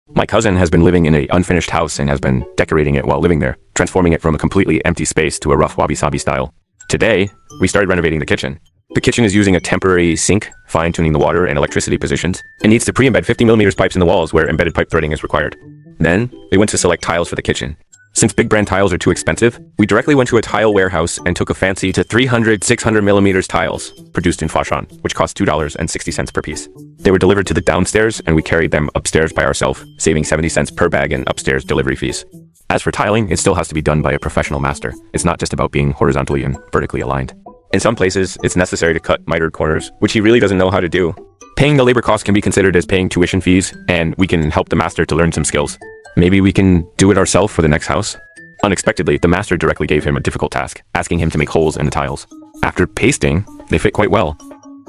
My cousin has been living in an unfinished house and has been decorating it while living there, transforming it from a completely empty space to a rough Wabi-Sabi style. Today, we started renovating the kitchen. The kitchen is using a temporary sink, fine-tuning the water and electricity positions. It needs to pre-embed 50mm pipes in the walls where embedded pipe threading is required. Then, they went to select tiles for the kitchen. Since big brand tiles are too expensive, we directly went to a tile warehouse and took a fancy to 300 600mm tiles, produced in Foshan, which cost $2.60 per piece. They were delivered to the downstairs and we carried them upstairs by ourselves, saving 70 cents per bag in upstairs delivery fees. As for tiling, it still has to be done by a professional master. It's not just about being horizontally and vertically aligned. In some places, it's necessary to cut mitered corners, which he really doesn't know how to do. Paying the labor cost can be considered as paying tuition fees, and we can help the master to learn some skills. Maybe we can do it ourselves for the next house? Unexpectedly, the master directly gave him a difficult task, asking him to make holes in the tiles. After pasting, they fit quite well.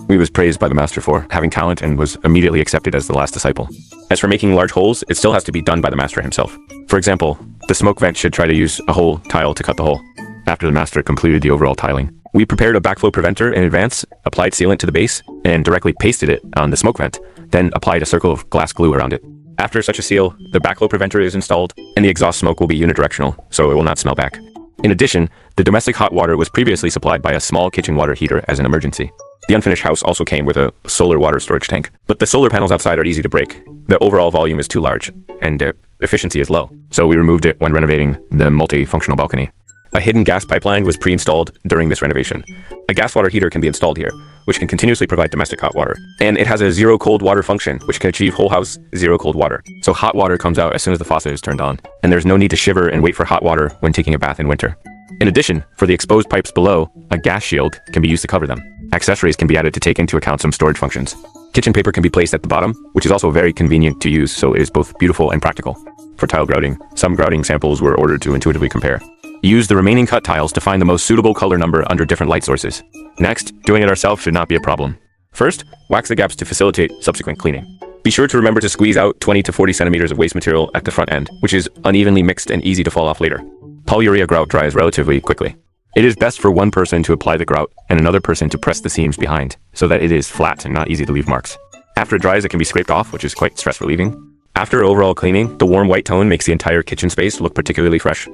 We was praised by the master for having talent and was immediately accepted as the last disciple. As for making large holes, it still has to be done by the master himself. For example, the smoke vent should try to use a whole tile to cut the hole. After the master completed the overall tiling, we prepared a backflow preventer in advance, applied sealant to the base, and directly pasted it on the smoke vent, then applied a circle of glass glue around it. After such a seal, the backflow preventer is installed, and the exhaust smoke will be unidirectional, so it will not smell back. In addition, the domestic hot water was previously supplied by a small kitchen water heater as an emergency. The unfinished house also came with a solar water storage tank, but the solar panels outside are easy to break. The overall volume is too large, and efficiency is low, so we removed it when renovating the multifunctional balcony. A hidden gas pipeline was pre-installed during this renovation. A gas water heater can be installed here, which can continuously provide domestic hot water. And it has a zero cold water function, which can achieve whole house zero cold water. So hot water comes out as soon as the faucet is turned on, and there's no need to shiver and wait for hot water when taking a bath in winter. In addition, for the exposed pipes below, a gas shield can be used to cover them. Accessories can be added to take into account some storage functions. Kitchen paper can be placed at the bottom, which is also very convenient to use, so it is both beautiful and practical. For tile grouting, some grouting samples were ordered to intuitively compare. Use the remaining cut tiles to find the most suitable color number under different light sources. Next, doing it ourselves should not be a problem. First, wax the gaps to facilitate subsequent cleaning. Be sure to remember to squeeze out 20 to 40 centimeters of waste material at the front end, which is unevenly mixed and easy to fall off later. Polyurea grout dries relatively quickly. It is best for one person to apply the grout and another person to press the seams behind, so that it is flat and not easy to leave marks. After it dries, it can be scraped off, which is quite stress relieving. After overall cleaning, the warm white tone makes the entire kitchen space look particularly fresh.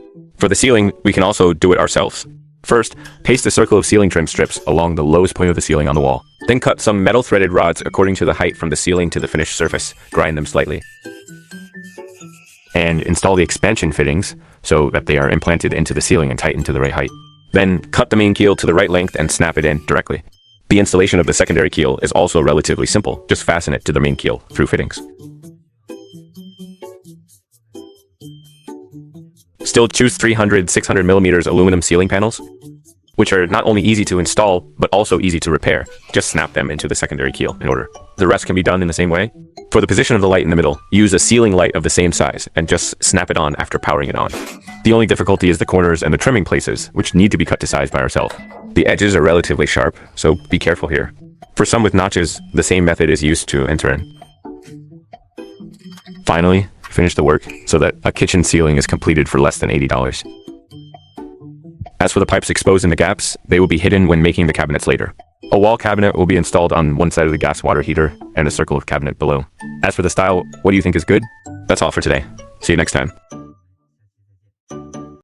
For the ceiling, we can also do it ourselves. First, paste a circle of ceiling trim strips along the lowest point of the ceiling on the wall. Then cut some metal threaded rods according to the height from the ceiling to the finished surface. Grind them slightly. And install the expansion fittings so that they are implanted into the ceiling and tightened to the right height. Then cut the main keel to the right length and snap it in directly. The installation of the secondary keel is also relatively simple. Just fasten it to the main keel through fittings. Still choose 300 600mm aluminum ceiling panels, which are not only easy to install, but also easy to repair. Just snap them into the secondary keel in order. The rest can be done in the same way. For the position of the light in the middle, use a ceiling light of the same size and just snap it on after powering it on. The only difficulty is the corners and the trimming places, which need to be cut to size by ourselves. The edges are relatively sharp, so be careful here. For some with notches, the same method is used to enter in. Finally, finish the work so that a kitchen ceiling is completed for less than $80. As for the pipes exposed in the gaps, they will be hidden when making the cabinets later. A wall cabinet will be installed on one side of the gas water heater and a circle of cabinet below. As for the style, what do you think is good? That's all for today. See you next time.